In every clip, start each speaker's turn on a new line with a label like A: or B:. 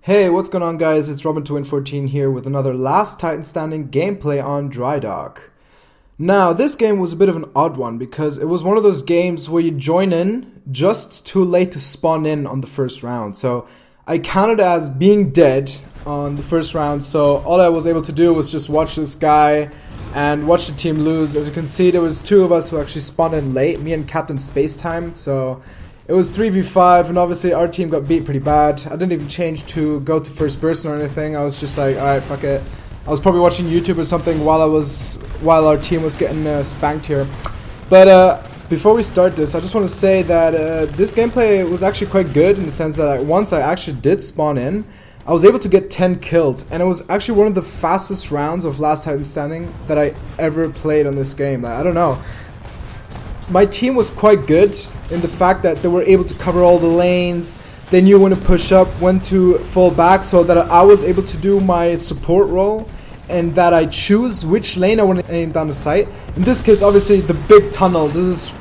A: Hey, what's going on guys? It's Robin2Win14 here with another Last Titan Standing gameplay on Dry Dock. Now, this game was a bit of an odd one because it was one of those games where you join in just too late to spawn in on the first round. So I counted as being dead on the first round, so all I was able to do was just watch this guy and watch the team lose. As you can see, there was two of us who actually spawned in late, me and Captain Spacetime, so it was 3v5, and obviously our team got beat pretty bad. I didn't even change to go to first person or anything. I was just like, alright, fuck it. I was probably watching YouTube or something while our team was getting spanked here. But before we start this, I just want to say that this gameplay was actually quite good in the sense that once I actually did spawn in, I was able to get 10 kills, and it was actually one of the fastest rounds of Last Titan Standing that I ever played on this game. Like, I don't know. My team was quite good in the fact that they were able to cover all the lanes. They knew when to push up, when to fall back, so that I was able to do my support role and that I choose which lane I want to aim down the sight. In this case, obviously, the big tunnel. This is,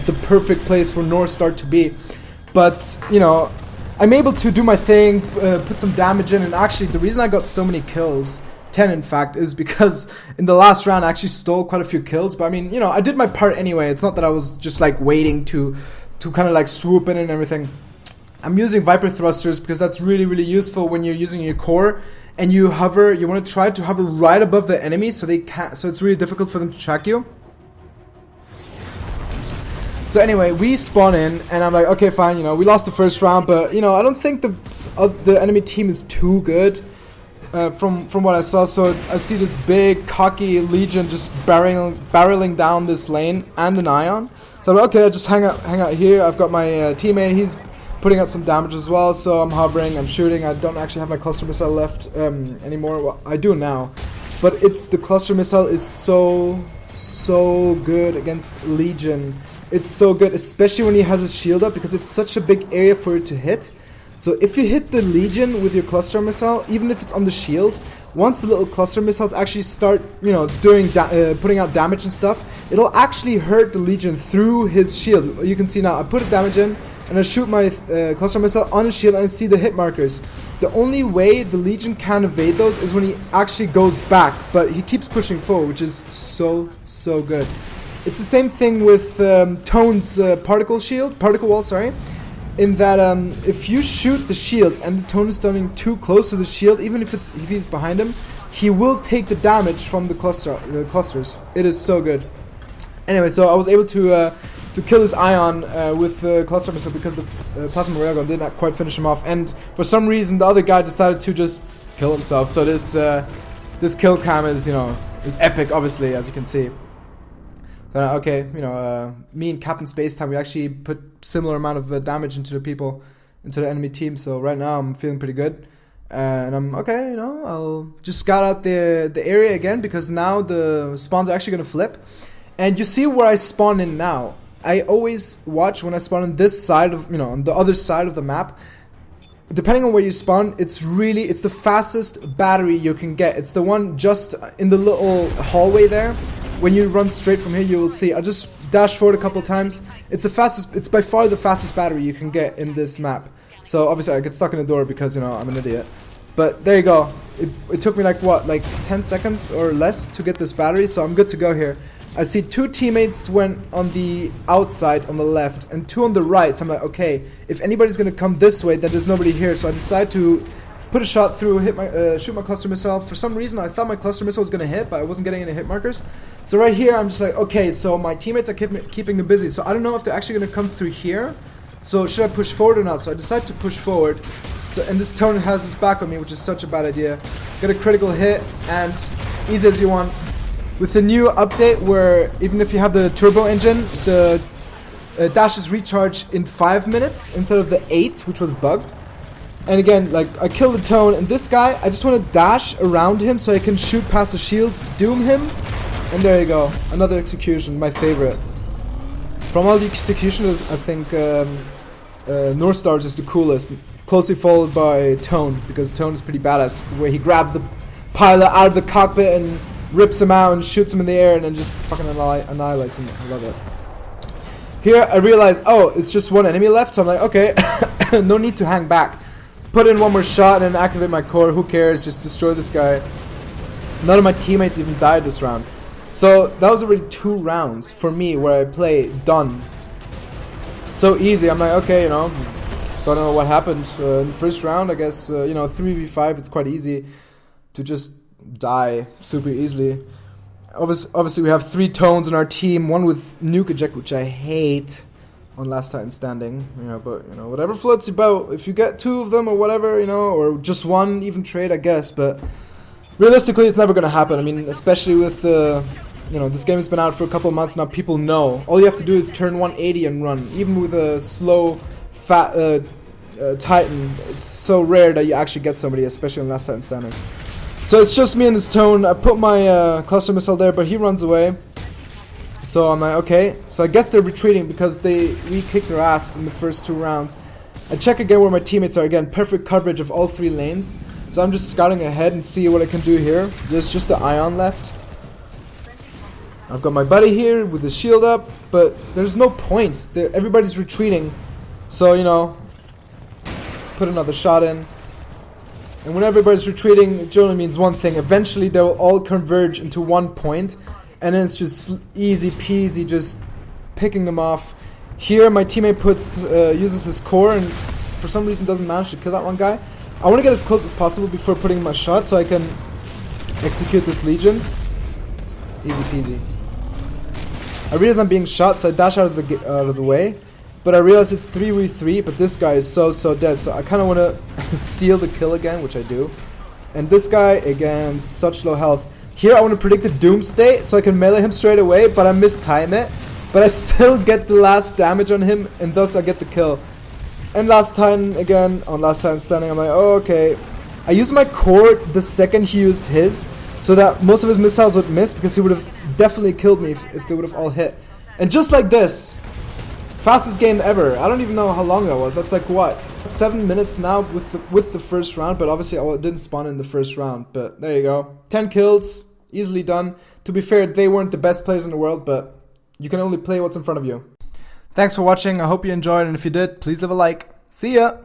A: the perfect place for North Star to be. But, I'm able to do my thing, put some damage in, and actually the reason I got so many kills, 10 in fact, is because in the last round I actually stole quite a few kills. But I mean, I did my part anyway. It's not that I was just like waiting to kind of like swoop in and everything. I'm using Viper thrusters because that's really, really useful when you're using your core and you hover. You want to try to hover right above the enemy so they can't. So it's really difficult for them to track you. So anyway, we spawn in, and I'm like, okay, fine. We lost the first round, but I don't think the enemy team is too good. From what I saw, so I see this big cocky Legion just barreling down this lane and an Ion. So I'm like, okay, I'll just hang out here. I've got my teammate, he's putting out some damage as well, so I'm hovering, I'm shooting. I don't actually have my cluster missile left anymore. Well, I do now, but the cluster missile is so good against Legion. It's so good, especially when he has his shield up, because it's such a big area for it to hit. So if you hit the Legion with your cluster missile, even if it's on the shield, once the little cluster missiles actually start, putting out damage and stuff, it'll actually hurt the Legion through his shield. You can see now, I put a damage in, and I shoot my cluster missile on his shield, and I see the hit markers. The only way the Legion can evade those is when he actually goes back, but he keeps pushing forward, which is so good. It's the same thing with Tone's particle wall, sorry. In that if you shoot the shield and the Tone is standing too close to the shield, even if he's behind him, he will take the damage from the clusters. It is so good. Anyway, so I was able to kill this Ion with the cluster missile because the plasma railgun did not quite finish him off, and for some reason the other guy decided to just kill himself. So this kill cam is is epic, obviously, as you can see. So okay, me and Captain Spacetime, we actually put similar amount of damage into the enemy team. So right now I'm feeling pretty good, and I'm okay. I'll just scout out the area again because now the spawns are actually gonna flip, and you see where I spawn in now. I always watch when I spawn on this side of on the other side of the map. Depending on where you spawn, it's the fastest battery you can get. It's the one just in the little hallway there. When you run straight from here, you will see. I just dashed forward a couple times. It's by far the fastest battery you can get in this map. So obviously I get stuck in the door because I'm an idiot. But there you go. It took me like 10 seconds or less to get this battery, so I'm good to go here. I see two teammates went on the outside on the left and two on the right. So I'm like, okay, if anybody's gonna come this way, then there's nobody here. So I decide to put a shot through, shoot my cluster missile. For some reason, I thought my cluster missile was gonna hit, but I wasn't getting any hit markers. So right here, I'm just like, okay, so my teammates are keeping them busy. So I don't know if they're actually gonna come through here. So should I push forward or not? So I decide to push forward. And this Tone has his back on me, which is such a bad idea. Get a critical hit, and easy as you want. With the new update, where even if you have the turbo engine, the dashes recharge in 5 minutes instead of the 8, which was bugged. And again, like, I kill the Tone, and this guy, I just want to dash around him so I can shoot past the shield, doom him, and there you go. Another execution, my favorite. From all the executions, I think North Stars is the coolest, closely followed by Tone, because Tone is pretty badass, where he grabs the pilot out of the cockpit and rips him out and shoots him in the air and then just fucking annihilates him. I love it. Here I realize, oh, it's just one enemy left, so I'm like, okay, no need to hang back. put in one more shot and activate my core. Who cares? Just destroy this guy. None of my teammates even died this round. So that was already 2 rounds for me where I play done. So easy. I'm like, okay, you know, don't know what happened in the first round. I guess, you know, 3v5, it's quite easy to just die super easily. Obviously, we have 3 tones in our team. One with nuke eject, which I hate on Last Titan Standing. You know, but, you know, whatever floats your boat. If you get 2 of them or whatever, you know, or just 1, even trade, I guess. But realistically, it's never going to happen. I mean, especially with you know, this game has been out for a couple of months now. People know. All you have to do is turn 180 and run. Even with a slow, fat Titan, it's so rare that you actually get somebody, especially on Last Titan Standing. So it's just me and this tone. I put my cluster missile there, but he runs away. So I'm like, okay. So I guess they're retreating because we kicked their ass in the first 2 rounds. I check again where my teammates are. Again, perfect coverage of all 3 lanes. So I'm just scouting ahead and see what I can do here. There's just the Ion left. I've got my buddy here with his shield up, but there's no points. Everybody's retreating. So, you know, put another shot in. And when everybody's retreating, it generally means one thing. Eventually, they will all converge into 1 point. And then it's just easy peasy, just picking them off. Here, my teammate uses his core and for some reason doesn't manage to kill that one guy. I want to get as close as possible before putting my shot so I can execute this Legion. Easy peasy. I realize I'm being shot, so I dash out of the way. But I realize it's 3v3, but this guy is so dead. So I kind of want to steal the kill again, which I do. And this guy, again, such low health. Here I want to predict a Doomsday, so I can melee him straight away, but I mistime it. But I still get the last damage on him, and thus I get the kill. And last time, again, on Last Titan Standing, I'm like, oh, okay. I used my core the second he used his, so that most of his missiles would miss, because he would have definitely killed me if they would have all hit. And just like this, fastest game ever. I don't even know how long that was. That's like what, 7 minutes now with the first round, but obviously I didn't spawn in the first round. But there you go, 10 kills, easily done. To be fair, they weren't the best players in the world, but you can only play what's in front of you. Thanks for watching. I hope you enjoyed, and if you did, please leave a like. See ya!